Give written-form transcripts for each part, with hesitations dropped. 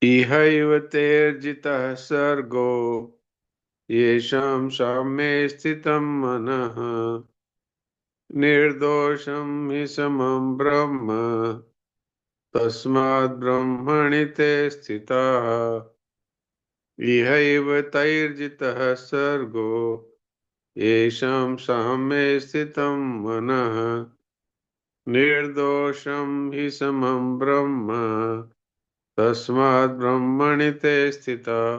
इहैव तेर्जितः सर्गो येषां साम्ये स्थितं मनः निर्दोषं हि समं ब्रह्म तस्माद् ब्रह्मणि ते स्थिताः। इहैव तैर्जितः सर्गो येषां साम्ये स्थितं मनः निर्दोषं हि समं ब्रह्म तस्माद् ब्रह्मणि ते स्थिताः।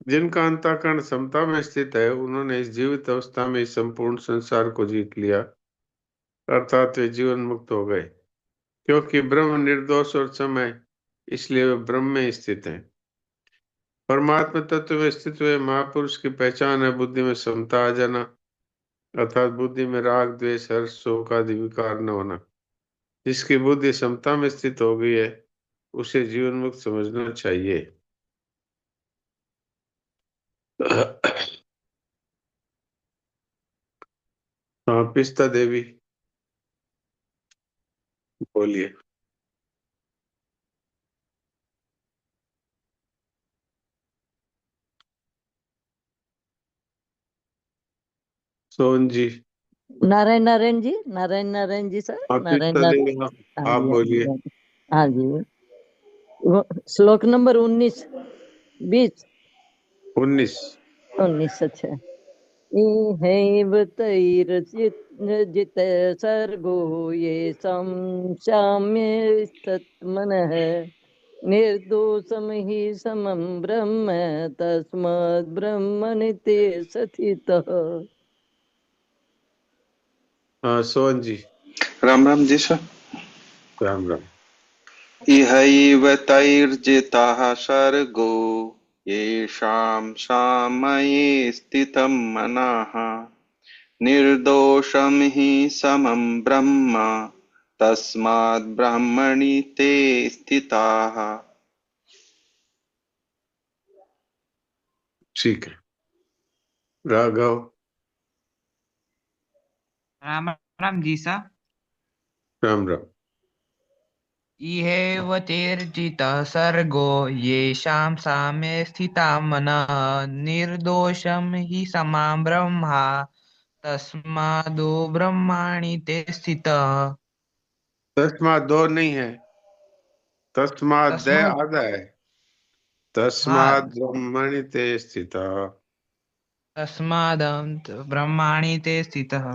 जिनका अंतःकरण समता में स्थित है उन्होंने इस जीवित अवस्था में इस संपूर्ण संसार को जीत लिया, अर्थात वे जीवन मुक्त हो गए। क्योंकि ब्रह्म निर्दोष और समय, इसलिए वे ब्रह्म में स्थित हैं। परमात्मा तत्व में स्थित हुए महापुरुष की पहचान है बुद्धि में समता आ जाना, अर्थात बुद्धि में राग द्वेष हर्ष शोक आदि विकार न होना। जिसकी बुद्धि समता में स्थित हो गई है उसे जीवन मुक्त समझना चाहिए। हाँ, पिस्ता देवी बोलिए। सोन जी। नारायण नारायण जी सर। हाँ, नारायण पिस्ता देवी, नारायण। हाँ, हाँ आप जी हाँ जी बोलिए। हाँ जी। हाँ जी। श्लोक नंबर 19 20 19। 19। अच्छा। इहैव तैर्जित सर्गो ये शाम्ये तन्मनः निर्दोषं हि समं ब्रह्म तस्माद् ब्रह्मणि ते स्थितः। हाँ, सोहन जी। राम राम जी सर। राम राम। इहैव तैर्जितः सर्गो येषां सामये स्थितं मनः निर्दोषं हि समं ब्रह्म तस्माद् ब्रह्मणि ते स्थिताः। ठीक है। राघव। राम राम जी सा। राम राम। इहेव तेर्जितः सर्गो येषां साम्ये स्थिता मनः निर्दोषं हि समां ब्रह्मा तस्मादो ब्रह्माणि ते स्थितः। तस्मात दो नहीं है, तस्मात दे तस्मात् आधा है। तस्मात हाँ, ब्रह्मणि ते स्थितः। तस्मादं ब्रह्माणि ते स्थितः।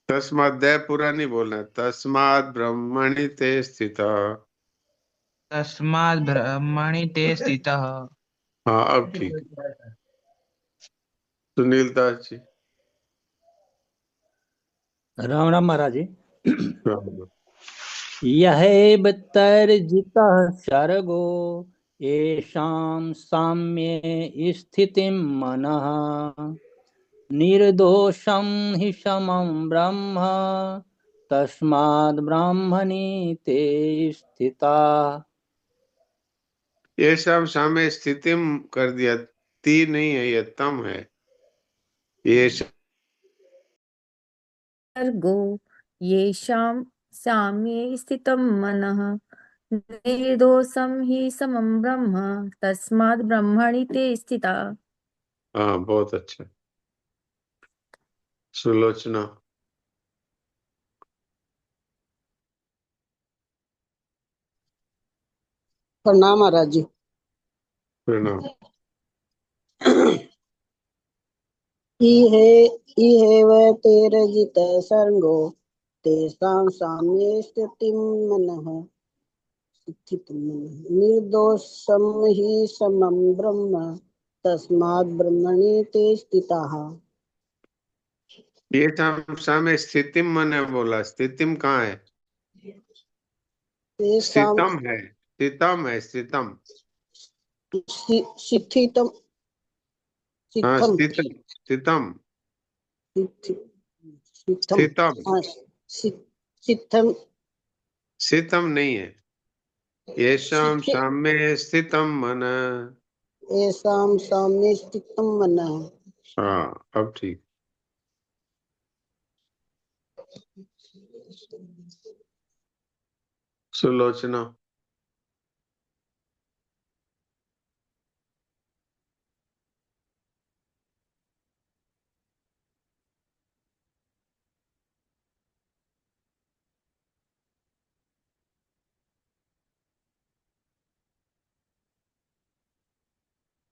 तस्मात दे पूरा नहीं बोलना है। तस्मात ब्रह्मणि ते स्थितः। तस्माद् ब्रह्मणि ते स्थितः। हाँ, अब ठीक है। सुनील दास जी। राम राम महाराज जी। राम राम। यह तर्जितः सर्गो येषां साम्ये स्थितिं मनः निर्दोषं हि समं ब्रह्म तस्माद् ब्राह्मणि ते स्थिता। ये सब सामने स्थितिम कर दिया। ती नहीं है, ये तम है। ये सर्गो येषां साम्ये स्थितं मनः निर्दोषं हि समं ब्रह्म तस्माद् ब्रह्मणि ते स्थिता। हाँ, बहुत अच्छा। सुलोचना। प्रणाम महाराज जी। प्रणाम। इहे इहेव तेरजित सर्गो तेषां साम्ये स्थितं मनः निर्दोषं हि समं ब्रह्म तस्माद् ब्रह्मणि ते स्थिताः। ये सब सामने स्थितिम मैंने बोला, स्थितिम कहाँ है? तेषां स्थितम है, स्थितम है, स्थितम। स्थितं हाँ, स्थितं स्थितम, स्थितम, स्थितं स्थितम। स्थितं स्थितम नहीं है। येषां साम्ये स्थितम मन। येषां साम्ये स्थितं मनः। हाँ, अब ठीक। सुलोचना।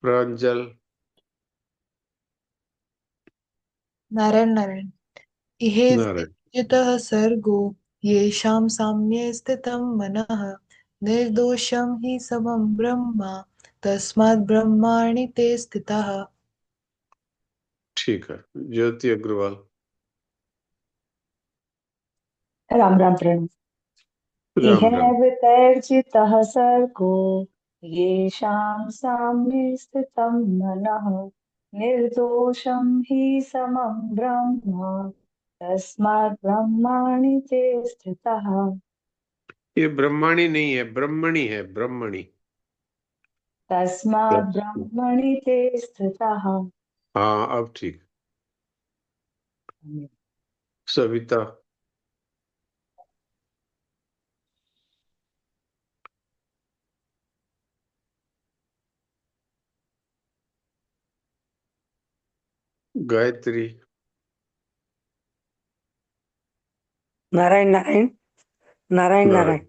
प्रांजल, नारायण नारायण। इहे नारायण। जितः सर्गो येषां साम्ये स्थितं मनः निर्दोषं हि समं ब्रह्म तस्मात् ब्रह्माणि ते स्थिताः। ठीक है। ज्योति अग्रवाल। राम राम प्रणव। राम राम। इहैवतैर्जितः सर्गो येषां साम्ये स्थितं मनः निर्दोषं हि समं ब्रह्म तस्मात् ब्रह्माणि ते स्थितः। ये ब्रह्माणी नहीं है, ब्रह्मणी है, ब्रह्मणी। तस्मात् ब्रह्मणि ते स्थितः। हाँ, अब ठीक। सविता। गायत्री। नारायण नारायण नारायण नारायण।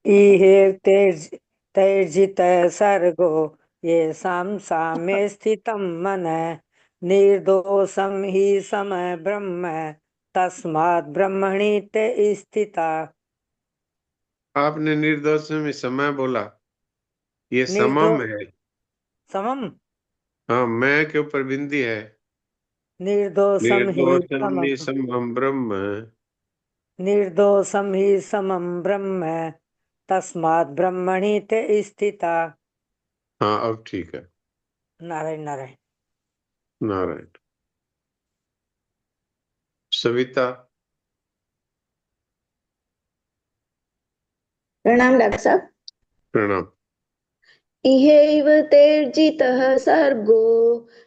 नारायण। तैर्जितः सर्गो येषां साम्ये स्थितं मनः निर्दोषं हि समः ब्रह्म तस्मात् ब्रह्मणि ते स्थिता। आपने निर्दोष में समय बोला, ये निर्दो समम है। समम हाँ, मैं के ऊपर बिंदी है। निर्दोषं हि निर्दोषम समम समम ब्रह्म। निर्दोषं हि समं ब्रह्म तस्मात् ब्रह्मणि ते स्थिता। हाँ, अब ठीक है। नारायण नारायण। नारायण। सविता। प्रणाम डॉक्टर साहब। प्रणाम। इहैव तैर्जितः सर्गो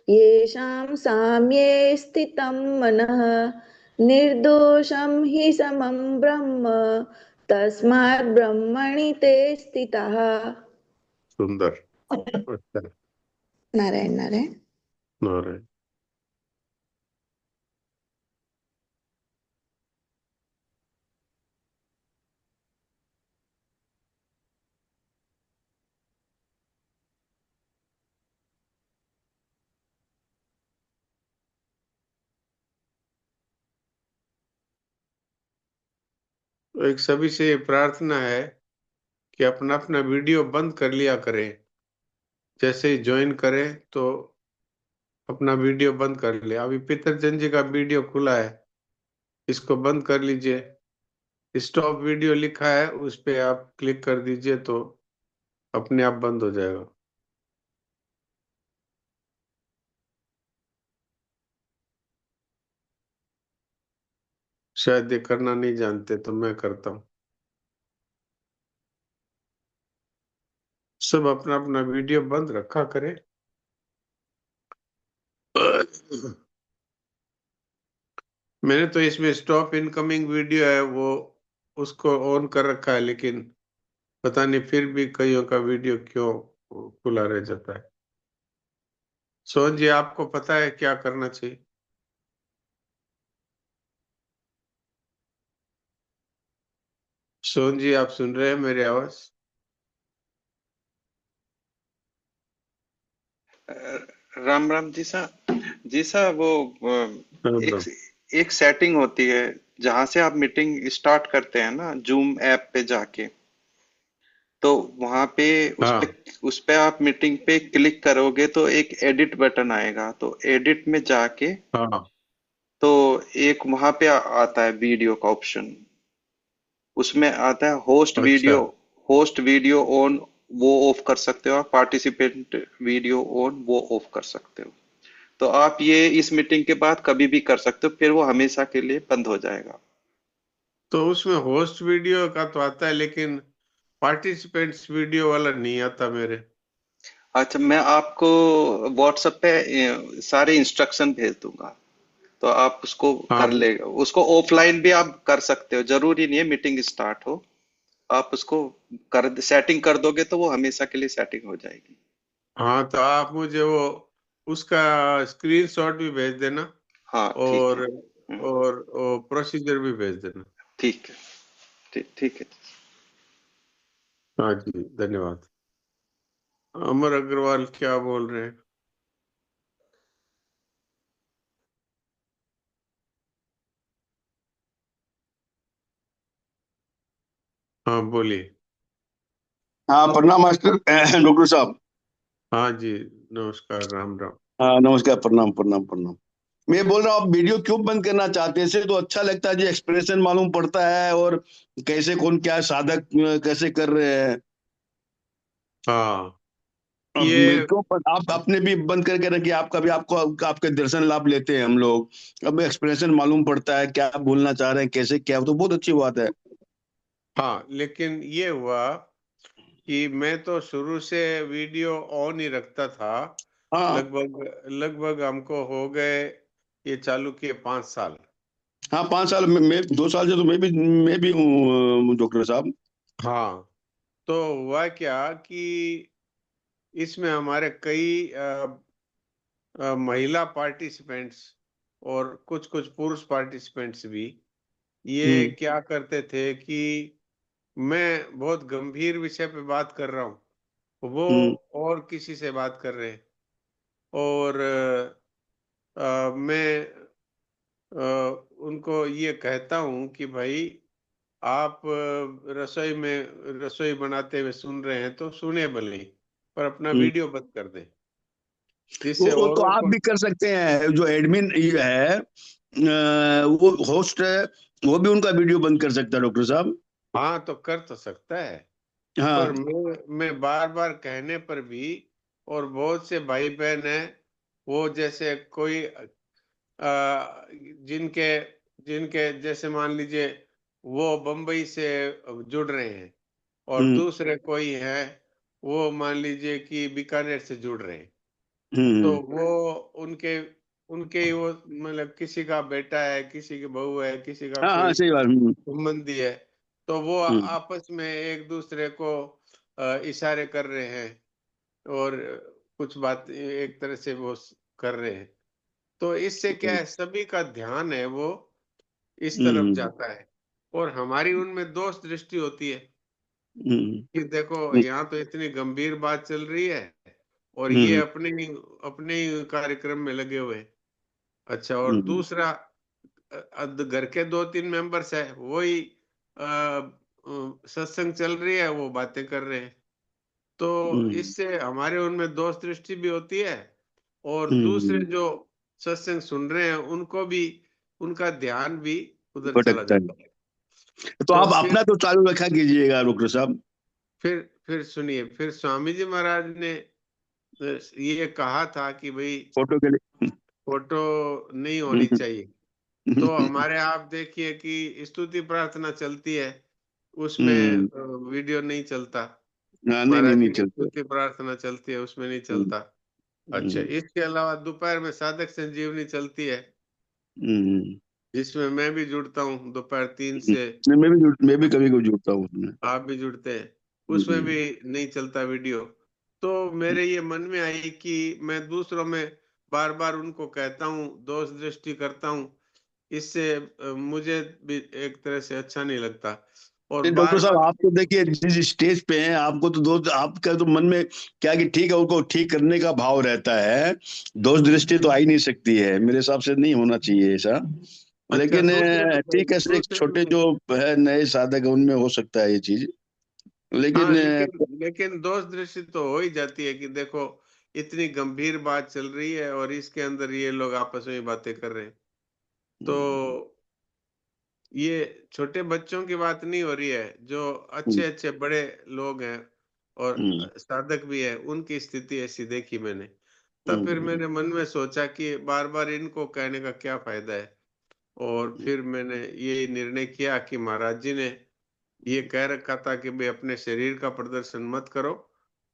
येषां साम्ये स्थितं मनः निर्दोषं हि समं ब्रह्म तस्मात् ब्रह्मणि ते स्थिताः। सुंदर। अच्छा। नारायण नारायण। नारायण। एक सभी से ये प्रार्थना है कि अपना अपना वीडियो बंद कर लिया करें। जैसे ही ज्वाइन करें तो अपना वीडियो बंद कर ले। अभी पितरचंद जी का वीडियो खुला है, इसको बंद कर लीजिए। स्टॉप वीडियो लिखा है, उस पे आप क्लिक कर दीजिए तो अपने आप बंद हो जाएगा। शायद ये करना नहीं जानते तो मैं करता हूँ। सब अपना अपना वीडियो बंद रखा करें। मैंने तो इसमें स्टॉप इनकमिंग वीडियो है वो उसको ऑन कर रखा है, लेकिन पता नहीं फिर भी कईयों का वीडियो क्यों खुला रह जाता है। सोहन जी, आपको पता है क्या करना चाहिए? सोहन जी, आप सुन रहे हैं मेरी आवाज? राम राम जी सा। जी सा, वो एक हाँ एक सेटिंग होती है जहां से आप मीटिंग स्टार्ट करते हैं ना, जूम ऐप पे जाके। तो वहां पे हाँ उस पे आप मीटिंग पे क्लिक करोगे तो एक एडिट बटन आएगा, तो एडिट में जाके हाँ। तो एक वहां पे आता है वीडियो का ऑप्शन। उसमें आता है अच्छा, होस्ट वीडियो ऑन, वो ऑफ कर सकते हो आप। पार्टिसिपेंट वीडियो ऑन, वो ऑफ कर सकते हो। तो आप ये इस मीटिंग के बाद कभी भी कर सकते हो, फिर वो हमेशा के लिए बंद हो जाएगा। तो उसमें होस्ट वीडियो का तो आता है, लेकिन पार्टिसिपेंट्स वीडियो वाला नहीं आता मेरे। अच्छा, मैं आपको व्हाट्सएप पे सारे इंस्ट्रक्शन भेज दूंगा, तो आप उसको हाँ कर ले। उसको ऑफलाइन भी आप कर सकते हो, जरूरी नहीं है मीटिंग स्टार्ट हो। आप उसको कर सेटिंग कर दोगे तो वो हमेशा के लिए सेटिंग हो जाएगी। हाँ, तो आप मुझे वो उसका स्क्रीनशॉट भी भेज देना हाँ ठीक है। और और प्रोसीजर भी भेज देना। ठीक है। ठीक ठीक है। हाँ जी, धन्यवाद। अमर अग्रवाल क्या बोल रहे हैं? हाँ बोलिए। हाँ प्रणाम मास्टर डॉक्टर साहब। हाँ जी, नमस्कार, राम राम। हाँ नमस्कार, प्रणाम प्रणाम प्रणाम। मैं बोल रहा हूँ, आप वीडियो क्यों बंद करना चाहते हैं? इससे तो अच्छा लगता है जी, एक्सप्रेशन मालूम पड़ता है और कैसे कौन क्या साधक कैसे कर रहे हैं। हाँ, अब ये क्यों आप अपने भी बंद करके रखिए, आपका भी आपको आपके दर्शन लाभ लेते हैं हम लोग। अब एक्सप्रेशन मालूम पड़ता है क्या बोलना चाह रहे हैं, कैसे क्या, तो बहुत अच्छी बात है। हाँ, लेकिन ये हुआ कि मैं तो शुरू से वीडियो ऑन ही रखता था। हाँ लगभग लगभग हमको हो गए ये चालू किए 5 साल। हाँ, 5 साल मैं 2 साल से तो मैं भी हूँ डॉक्टर साहब। हाँ, तो हुआ क्या कि इसमें हमारे कई महिला पार्टिसिपेंट्स और कुछ कुछ पुरुष पार्टिसिपेंट्स भी ये हम्म क्या करते थे कि मैं बहुत गंभीर विषय पे बात कर रहा हूँ, वो हम्म और किसी से बात कर रहे हैं। और मैं उनको ये कहता हूँ कि भाई आप रसोई बनाते हुए सुन रहे हैं तो सुने भले ही, पर अपना हम्म। वीडियो बंद कर दें, जिससे वो तो औरों आप को। भी कर सकते हैं, जो एडमिन है वो होस्ट है, वो भी उनका वीडियो बंद कर सकता है डॉक्टर साहब। हाँ, तो कर तो सकता है, पर हाँ। मैं बार बार कहने पर भी, और बहुत से भाई बहन हैं वो जैसे कोई जिनके जिनके जैसे मान लीजिए वो बम्बई से जुड़ रहे हैं, और हम्म दूसरे कोई हैं वो मान लीजिए कि बीकानेर से जुड़ रहे हैं। तो हम्म। वो उनके उनके ही वो मतलब किसी का बेटा है, किसी की बहू है, किसी का हाँ हाँ, कोई सही बात। संबंधी है, तो वो हम्म आपस में एक दूसरे को इशारे कर रहे हैं और कुछ बात एक तरह से वो कर रहे हैं। तो इससे क्या हम्म है, सभी का ध्यान है वो इस तरफ हम्म जाता है, और हमारी उनमें दोष दृष्टि होती है हम्म कि देखो यहाँ तो इतनी गंभीर बात चल रही है और ये हम्म अपने ही कार्यक्रम में लगे हुए हैं। अच्छा, और हम्म दूसरा घर के 2-3 मेंबर्स है, वही सत्संग चल रही है, वो बातें कर रहे हैं। तो हम्म इससे हमारे उनमें दोष दृष्टि भी होती है, और दूसरे हम्म। जो सत्संग सुन रहे हैं उनको भी, उनका ध्यान भी उधर चला भटकता जाता है, है। तो तो आप अपना तो चालू रखा कीजिएगा डॉक्टर साहब। फिर सुनिए, फिर स्वामी जी महाराज ने ये कहा था कि भाई फोटो के लिए। फोटो नहीं होनी हम्म चाहिए। तो हमारे आप देखिए कि स्तुति प्रार्थना चलती है, उसमें हम्म। वीडियो नहीं चलता। हाँ, नहीं नहीं महाराज नहीं की चलते। स्तुति प्रार्थना चलती है, उसमें नहीं हम्म चलता। अच्छा, हम्म इसके अलावा दोपहर में साधक संजीवनी चलती है, हम्म जिसमें मैं भी जुड़ता हूँ दोपहर 3 से। नहीं, मैं भी कभी कभी जुड़ता हूँ उसमें। आप भी जुड़ते हैं, उसमें हम्म भी नहीं चलता वीडियो। तो मेरे ये मन में आई कि मैं दूसरों में बार बार उनको कहता हूँ, दोष दृष्टि करता हूँ, इससे मुझे भी एक तरह से अच्छा नहीं लगता, और नहीं डॉक्टर बार साहब, बार। आप तो देखिए जिस स्टेज पे हैं, आपको तो दोस्त, आपका तो मन में क्या कि ठीक है, उनको ठीक करने का भाव रहता है। दोष दृष्टि तो आ ही नहीं सकती है, मेरे हिसाब से नहीं होना चाहिए ऐसा। अच्छा, लेकिन ठीक है, एक दूसरे छोटे में। जो है नए साधक हैं, उनमें हो सकता है ये चीज। हाँ, लेकिन लेकिन दोष दृष्टि तो हो ही जाती है कि देखो इतनी गंभीर बात चल रही है और इसके अंदर ये लोग आपस में बातें कर रहे हैं। तो ये छोटे बच्चों की बात नहीं हो रही है, जो अच्छे अच्छे बड़े लोग हैं और हम्म साधक भी है, उनकी स्थिति ऐसी देखी मैंने। तब फिर हम्म मैंने मन में सोचा कि बार बार इनको कहने का क्या फायदा है, और फिर मैंने ये निर्णय किया कि महाराज जी ने ये कह रखा था कि भाई अपने शरीर का प्रदर्शन मत करो,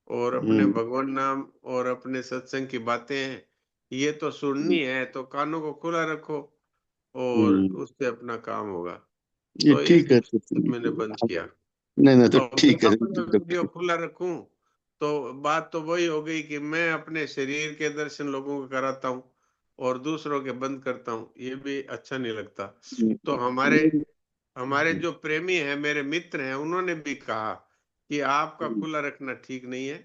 और अपने हम्म भगवान नाम और अपने सत्संग की बातें हैं, ये तो सुननी है तो कानों को खुला रखो, और हम्म। उससे अपना काम होगा। ये तो ठीक है इस मैंने बंद किया। नहीं नहीं, तो तो मैं ठीक है अपना वीडियो डॉक्टर। खुला रखूं, तो बात तो वही हो गई कि मैं अपने शरीर के दर्शन लोगों को कराता हूँ और दूसरों के बंद करता हूँ, ये भी अच्छा नहीं लगता। तो हमारे हमारे जो प्रेमी हैं, मेरे मित्र हैं, उन्होंने भी कहा कि आपका खुला रखना ठीक नहीं है,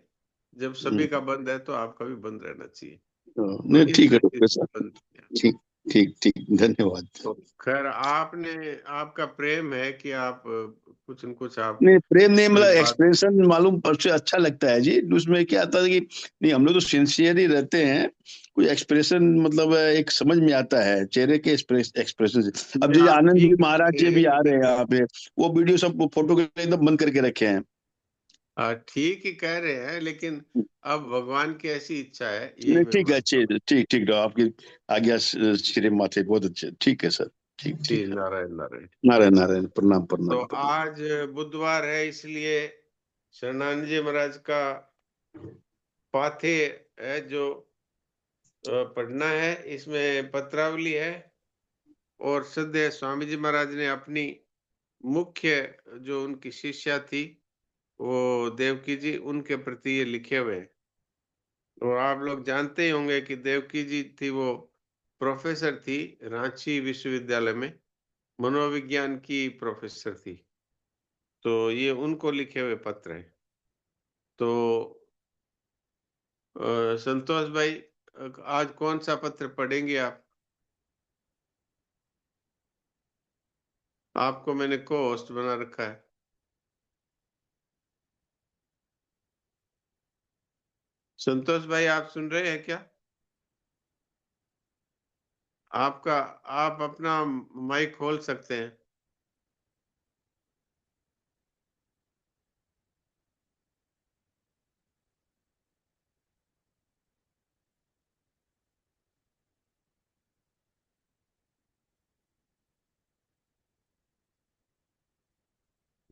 जब सभी का बंद है तो आपका भी बंद रहना चाहिए। नहीं तो इस ठीक है दृष्टि डॉक्टर से साहब, बंद किया। ठीक ठीक ठीक, धन्यवाद। तो खैर आपका प्रेम है कि आप कुछ न कुछ आप नहीं प्रेम नहीं, मतलब कोई बात एक्सप्रेशन मालूम से अच्छा लगता है जी। उसमें क्या आता है कि नहीं, हम लोग तो सिंसियर ही रहते हैं, कोई एक्सप्रेशन मतलब एक समझ में आता है चेहरे के एक्सप्रेशन से। अब जैसे आप आनंद जी ठीक महाराज जी भी आ रहे हैं यहाँ पे, वो वीडियो सब फोटो के एकदम बंद करके रखे हैं। ठीक ही कह रहे हैं, लेकिन अब भगवान की ऐसी इच्छा है, यही नहीं मैं ठीक है, मानता अच्छे, हूँ। ठीक ठीक आपकी आज्ञा श्री माथे, बहुत अच्छे, ठीक है सर, ठीक जी, ठीक। नारायण नारायण। नारायण नारायण, प्रणाम तो प्रणाम प्रणाम। आज बुधवार है, इसलिए शरणानंद जी महाराज का पाथे है जो पढ़ना है। इसमें पत्रावली है और श्रद्धेय स्वामी जी महाराज ने अपनी मुख्य जो उनकी शिष्या थी वो देवकी जी, उनके प्रति ये लिखे हुए हैं। और आप लोग जानते ही होंगे कि देवकी जी थी वो प्रोफेसर थी रांची विश्वविद्यालय में, मनोविज्ञान की प्रोफेसर थी। तो ये उनको लिखे हुए पत्र हैं। तो संतोष भाई, आज कौन सा पत्र पढ़ेंगे आप? आपको मैंने को होस्ट बना रखा है। संतोष भाई, आप सुन रहे हैं क्या? आप अपना माइक खोल सकते हैं।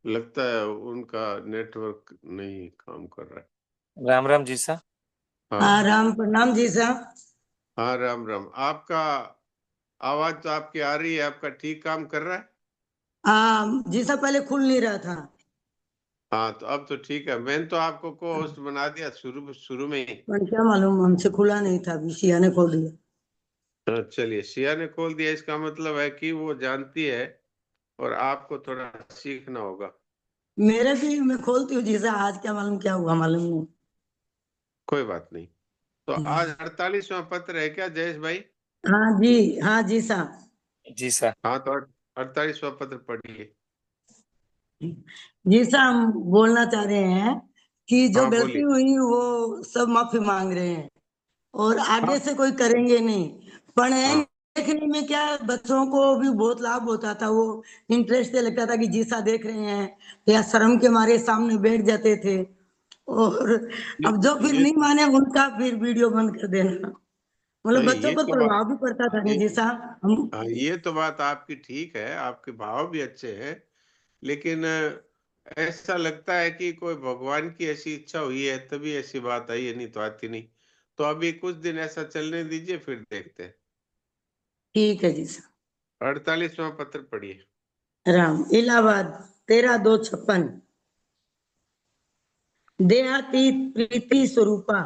लगता है उनका नेटवर्क नहीं काम कर रहा है। राम राम जी सा। हाँ राम प्रणाम जी साहब। हाँ राम राम। आपका आवाज तो आपकी आ रही है, आपका ठीक काम कर रहा है। हाँ जी साहब, पहले खुल नहीं रहा था। हाँ तो अब तो ठीक है। मैंने तो आपको को होस्ट बना दिया शुरू में ही। पर क्या मालूम, हमसे खुला नहीं था, अभी सिया ने खोल दिया। चलिए, सिया ने खोल दिया, इसका मतलब है कि वो जानती है और आपको थोड़ा सीखना होगा। मेरे भी मैं खोलती हूँ जी साहब, आज क्या मालूम क्या हुआ, मालूम नहीं। कोई बात नहीं। तो आज 48वां पत्र है क्या जयेश भाई? हाँ जी साहब। जी सा। हाँ तो 48वां पत्र पढ़िए। जी साहब, हम बोलना चाह रहे हैं कि जो हाँ गलती बोलिए। हुई वो सब माफी मांग रहे हैं और आगे हाँ से कोई करेंगे नहीं। पर हाँ देखने में क्या बच्चों को भी बहुत लाभ होता था, वो इंटरेस्ट से लगता था कि जीसा देख रहे हैं, या शर्म के मारे सामने बैठ जाते थे। और अब जो फिर ये नहीं माने उनका फिर वीडियो बंद कर देना, मतलब नहीं, बच्चों ये पर तो बात प्रभाव भी पड़ता था नहीं जी साहब। हम हाँ, ये तो बात आपकी ठीक है, आपके भाव भी अच्छे हैं, लेकिन ऐसा लगता है कि कोई भगवान की ऐसी इच्छा हुई है तभी ऐसी बात आई है, नहीं तो आती नहीं। तो अभी कुछ दिन ऐसा चलने दीजिए, फिर देखते हैं। ठीक है जी साहब। 48वां पत्र पढ़िए। राम इलाहाबाद 13/2/56। देहातीत प्रीति स्वरूपा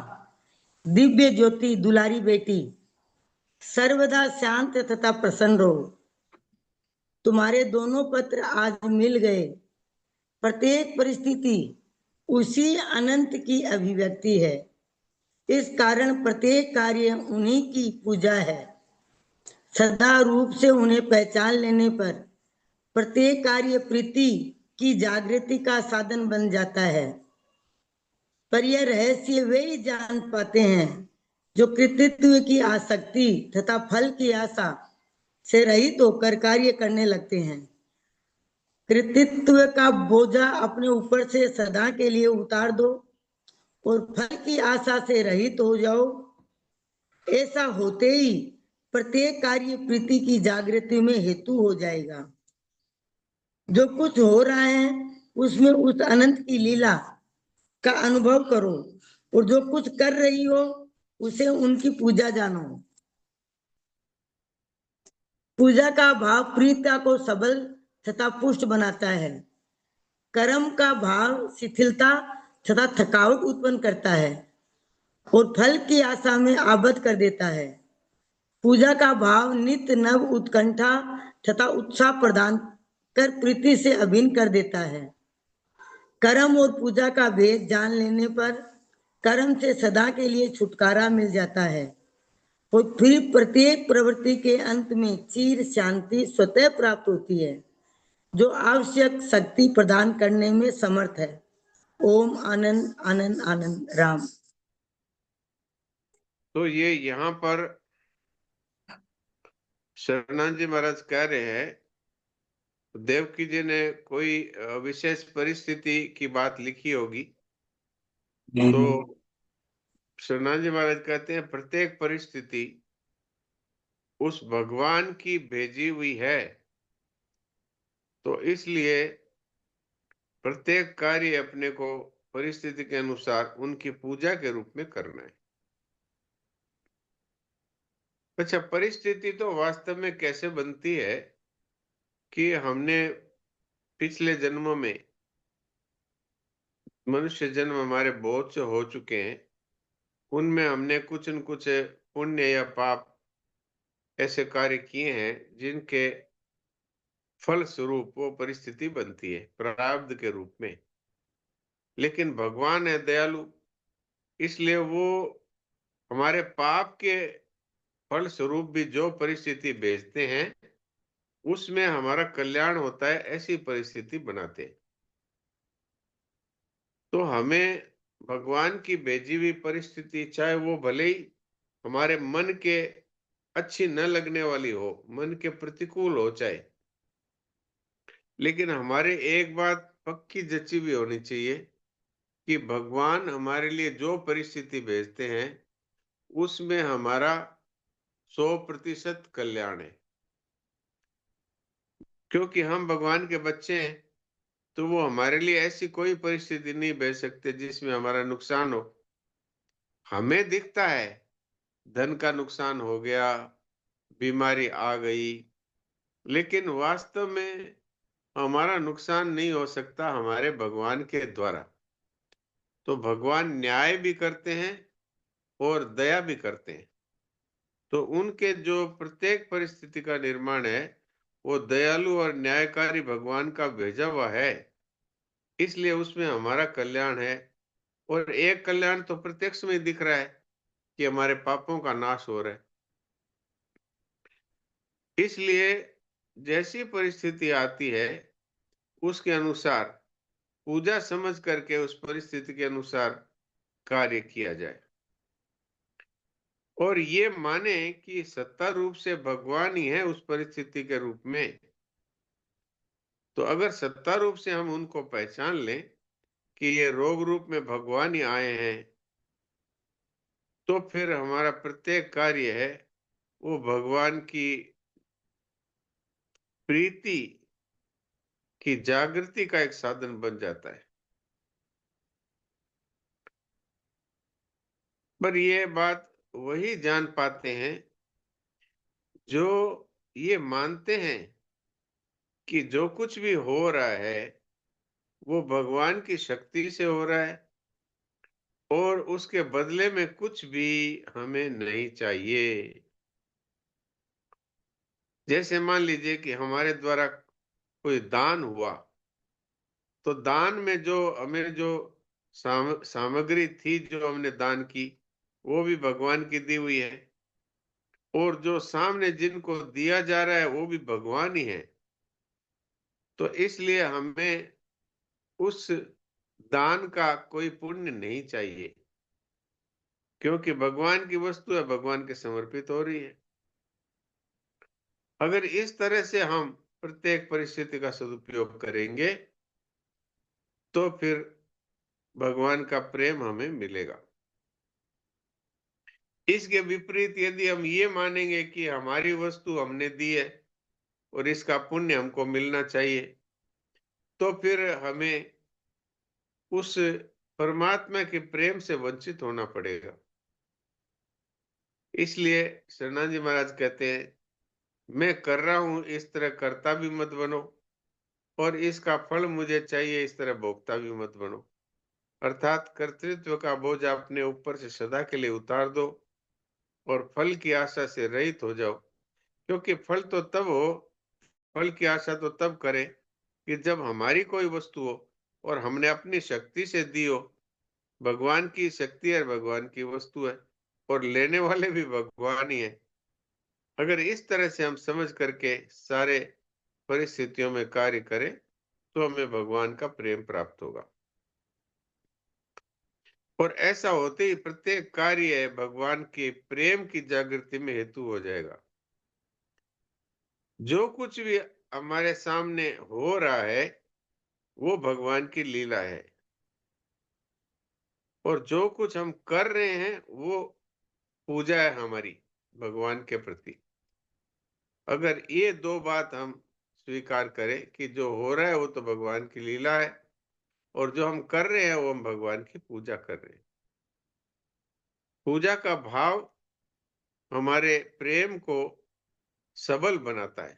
दिव्य ज्योति दुलारी बेटी, सर्वदा शांत तथा प्रसन्न रहो। तुम्हारे दोनों पत्र आज मिल गए। प्रत्येक परिस्थिति उसी अनंत की अभिव्यक्ति है, इस कारण प्रत्येक कार्य उन्हीं की पूजा है। सदा रूप से उन्हें पहचान लेने पर प्रत्येक कार्य प्रीति की जागृति का साधन बन जाता है। पर यह रहस्य वे ही जान पाते हैं जो कृतित्व की आसक्ति तथा फल की आशा से रहित होकर कार्य करने लगते हैं। कृतित्व का बोझा अपने ऊपर से सदा के लिए उतार दो और फल की आशा से रहित हो जाओ। ऐसा होते ही प्रत्येक कार्य प्रीति की जागृति में हेतु हो जाएगा। जो कुछ हो रहा है उसमें उस अनंत की लीला का अनुभव करो और जो कुछ कर रही हो उसे उनकी पूजा जानो। पूजा का भाव प्रीता को सबल तथा पुष्ट बनाता है। कर्म का भाव शिथिलता तथा थकावट उत्पन्न करता है और फल की आशा में आबद्ध कर देता है। पूजा का भाव नित्य नव उत्कंठा तथा उत्साह प्रदान कर प्रीति से अभिन्न कर देता है। कर्म और पूजा का भेद जान लेने पर कर्म से सदा के लिए छुटकारा मिल जाता है। और फिर प्रत्येक प्रवृत्ति के अंत में चिर शांति स्वतः प्राप्त होती है, जो आवश्यक शक्ति प्रदान करने में समर्थ है। ओम आनंद आनंद आनंद राम। तो ये यहाँ पर शरणानंद जी महाराज कह रहे हैं, देवकी जी ने कोई विशेष परिस्थिति की बात लिखी होगी, तो शरणानंद जी महाराज कहते हैं प्रत्येक परिस्थिति उस भगवान की भेजी हुई है, तो इसलिए प्रत्येक कार्य अपने को परिस्थिति के अनुसार उनकी पूजा के रूप में करना है। अच्छा, परिस्थिति तो वास्तव में कैसे बनती है कि हमने पिछले जन्मों में, मनुष्य जन्म हमारे बहुत से हो चुके हैं, उनमें हमने कुछ न कुछ पुण्य या पाप ऐसे कार्य किए हैं जिनके फल स्वरूप वो परिस्थिति बनती है प्रारब्ध के रूप में। लेकिन भगवान है दयालु, इसलिए वो हमारे पाप के फल स्वरूप भी जो परिस्थिति भेजते हैं उसमें हमारा कल्याण होता है, ऐसी परिस्थिति बनाते हैं। तो हमें भगवान की भेजी हुई परिस्थिति, चाहे वो भले ही हमारे मन के अच्छी न लगने वाली हो, मन के प्रतिकूल हो चाहे, लेकिन हमारे एक बात पक्की जची हुई होनी चाहिए कि भगवान हमारे लिए जो परिस्थिति भेजते हैं उसमें हमारा 100% कल्याण है। क्योंकि हम भगवान के बच्चे हैं, तो वो हमारे लिए ऐसी कोई परिस्थिति नहीं भेज सकते जिसमें हमारा नुकसान हो। हमें दिखता है धन का नुकसान हो गया, बीमारी आ गई, लेकिन वास्तव में हमारा नुकसान नहीं हो सकता हमारे भगवान के द्वारा। तो भगवान न्याय भी करते हैं और दया भी करते हैं। तो उनके जो प्रत्येक परिस्थिति का निर्माण है वो दयालु और न्यायकारी भगवान का भेजा हुआ है, इसलिए उसमें हमारा कल्याण है। और एक कल्याण तो प्रत्यक्ष में दिख रहा है कि हमारे पापों का नाश हो रहा है। इसलिए जैसी परिस्थिति आती है उसके अनुसार पूजा समझ करके उस परिस्थिति के अनुसार कार्य किया जाए, और ये माने कि सत्ता रूप से भगवान ही है उस परिस्थिति के रूप में। तो अगर सत्ता रूप से हम उनको पहचान लें कि ये रोग रूप में भगवान ही आए हैं, तो फिर हमारा प्रत्येक कार्य है वो भगवान की प्रीति की जागृति का एक साधन बन जाता है। पर ये बात वही जान पाते हैं जो ये मानते हैं कि जो कुछ भी हो रहा है वो भगवान की शक्ति से हो रहा है और उसके बदले में कुछ भी हमें नहीं चाहिए। जैसे मान लीजिए कि हमारे द्वारा कोई दान हुआ, तो दान में जो हमें जो सामग्री थी जो हमने दान की वो भी भगवान की दी हुई है, और जो सामने जिनको दिया जा रहा है वो भी भगवान ही है। तो इसलिए हमें उस दान का कोई पुण्य नहीं चाहिए, क्योंकि भगवान की वस्तु है, भगवान के समर्पित हो रही है। अगर इस तरह से हम प्रत्येक परिस्थिति का सदुपयोग करेंगे तो फिर भगवान का प्रेम हमें मिलेगा। इसके विपरीत यदि हम ये मानेंगे कि हमारी वस्तु हमने दी है और इसका पुण्य हमको मिलना चाहिए, तो फिर हमें उस परमात्मा के प्रेम से वंचित होना पड़ेगा। इसलिए शरणानंद जी महाराज कहते हैं, मैं कर रहा हूं इस तरह करता भी मत बनो, और इसका फल मुझे चाहिए इस तरह भोगता भी मत बनो। अर्थात कर्तृत्व का बोझ अपने ऊपर से सदा के लिए उतार दो और फल की आशा से रहित हो जाओ। क्योंकि फल की आशा तो तब करें कि जब हमारी कोई वस्तु हो और हमने अपनी शक्ति से दी हो, भगवान की शक्ति है, भगवान की वस्तु है, और लेने वाले भी भगवान ही है। अगर इस तरह से हम समझ करके सारे परिस्थितियों में कार्य करें तो हमें भगवान का प्रेम प्राप्त होगा, और ऐसा होते ही प्रत्येक कार्य भगवान के प्रेम की जागृति में हेतु हो जाएगा। जो कुछ भी हमारे सामने हो रहा है वो भगवान की लीला है, और जो कुछ हम कर रहे हैं वो पूजा है हमारी भगवान के प्रति। अगर ये दो बात हम स्वीकार करें कि जो हो रहा है वो तो भगवान की लीला है, और जो हम कर रहे हैं वो हम भगवान की पूजा कर रहे हैं। पूजा का भाव हमारे प्रेम को सबल बनाता है।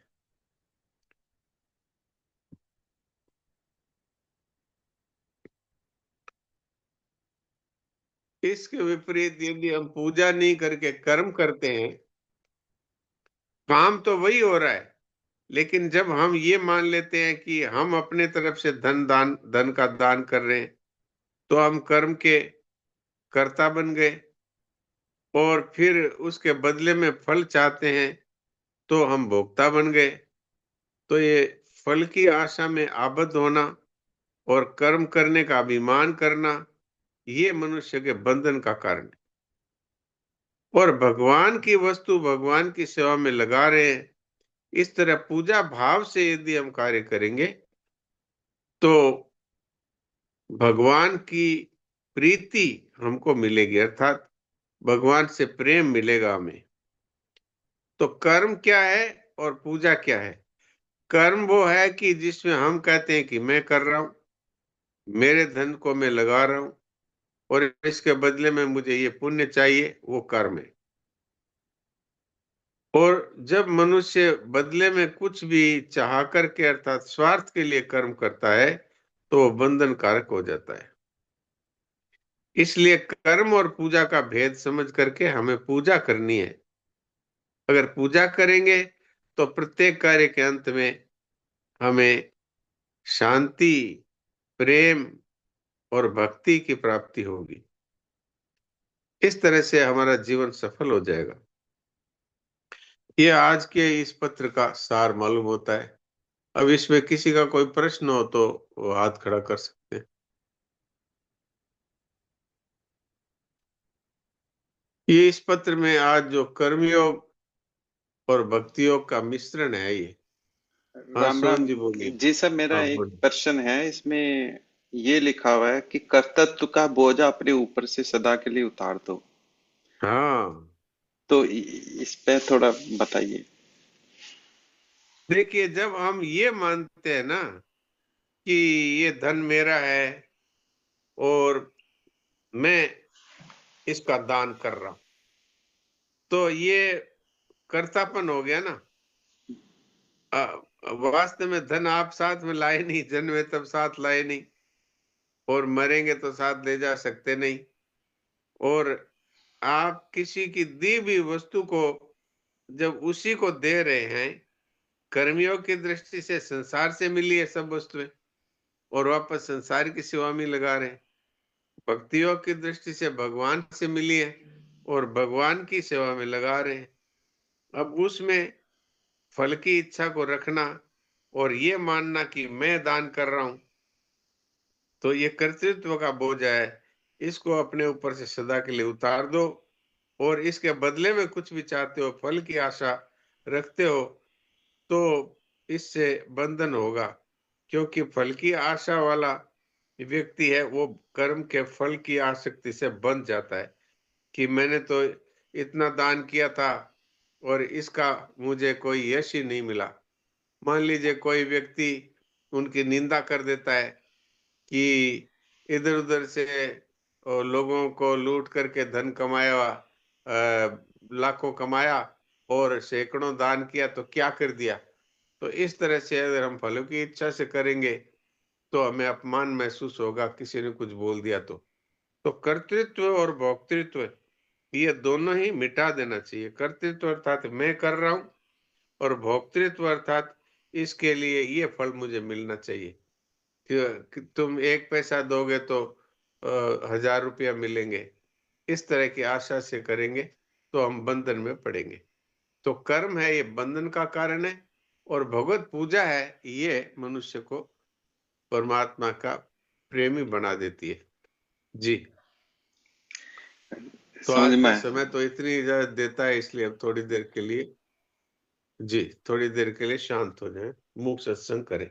इसके विपरीत यदि हम पूजा नहीं करके कर्म करते हैं, काम तो वही हो रहा है, लेकिन जब हम ये मान लेते हैं कि हम अपने तरफ से धन का दान कर रहे हैं, तो हम कर्म के कर्ता बन गए, और फिर उसके बदले में फल चाहते हैं तो हम भोक्ता बन गए। तो ये फल की आशा में आबद्ध होना और कर्म करने का अभिमान करना, ये मनुष्य के बंधन का कारण है। और भगवान की वस्तु भगवान की सेवा में लगा रहे हैं, इस तरह पूजा भाव से यदि हम कार्य करेंगे तो भगवान की प्रीति हमको मिलेगी, अर्थात भगवान से प्रेम मिलेगा हमें। तो कर्म क्या है और पूजा क्या है? कर्म वो है कि जिसमें हम कहते हैं कि मैं कर रहा हूं, मेरे धन को मैं लगा रहा हूं, और इसके बदले में मुझे ये पुण्य चाहिए, वो कर्म है। और जब मनुष्य बदले में कुछ भी चाह करके अर्थात स्वार्थ के लिए कर्म करता है तो वो बंधन कारक हो जाता है। इसलिए कर्म और पूजा का भेद समझ करके हमें पूजा करनी है। अगर पूजा करेंगे तो प्रत्येक कार्य के अंत में हमें शांति, प्रेम और भक्ति की प्राप्ति होगी। इस तरह से हमारा जीवन सफल हो जाएगा। ये आज के इस पत्र का सार मालूम होता है। अब इसमें किसी का कोई प्रश्न हो तो वो हाथ खड़ा कर सकते हैं। ये इस पत्र में आज जो कर्मयोग और भक्ति योग का मिश्रण है ये। हाँ राम राम सोहन जी बोलिए। जी सर, मेरा हाँ एक बोलिए। प्रश्न है। इसमें ये लिखा हुआ है कि कर्तृत्व का बोझ अपने ऊपर से सदा के लिए उतार दो। हाँ तो इस पे थोड़ा बताइए। देखिए, जब हम ये मानते हैं ना कि ये धन मेरा है और मैं इसका दान कर रहा हूं, तो ये कर्तापन हो गया ना। वास्तव में धन आप साथ में लाए नहीं, जन्मे तब साथ लाए नहीं, और मरेंगे तो साथ ले जा सकते नहीं। और आप किसी की दी हुई वस्तु को जब उसी को दे रहे हैं, कर्मियों की दृष्टि से संसार से मिली है सब वस्तुएं, और वापस संसार की सेवा में लगा रहे हैं। भक्तियों की दृष्टि से भगवान से मिली है और भगवान की सेवा में लगा रहे हैं। अब उसमें फल की इच्छा को रखना और ये मानना कि मैं दान कर रहा हूं, तो ये कर्तृत्व का बोझ है। इसको अपने ऊपर से सदा के लिए उतार दो, और इसके बदले में कुछ भी चाहते हो, फल की आशा रखते हो, तो इससे बंधन होगा। क्योंकि फल की आशा वाला व्यक्ति है वो कर्म के फल की आसक्ति से बंध जाता है कि मैंने तो इतना दान किया था और इसका मुझे कोई यश ही नहीं मिला। मान लीजिए कोई व्यक्ति उनकी निंदा कर देता है कि इधर उधर से लोगों को लूट करके धन कमाया, लाखों कमाया और सैकड़ों दान किया, तो क्या कर दिया। तो इस तरह से अगर हम फलों की इच्छा से करेंगे तो हमें अपमान महसूस होगा, किसी ने कुछ बोल दिया तो कर्तृत्व और भोक्तृत्व ये दोनों ही मिटा देना चाहिए। कर्तृत्व अर्थात मैं कर रहा हूं, और भोक्तृत्व अर्थात इसके लिए ये फल मुझे मिलना चाहिए। कि तुम 1 पैसा दोगे तो 1000 रुपया मिलेंगे, इस तरह की आशा से करेंगे तो हम बंधन में पड़ेंगे। तो कर्म है ये बंधन का कारण है, और भगवत पूजा है ये मनुष्य को परमात्मा का प्रेमी बना देती है। जी, तो समझ आज में का आया? समय तो इतनी इजाजत देता है, इसलिए अब थोड़ी देर के लिए, जी थोड़ी देर के लिए शांत हो जाएं, मूक सत्संग करें।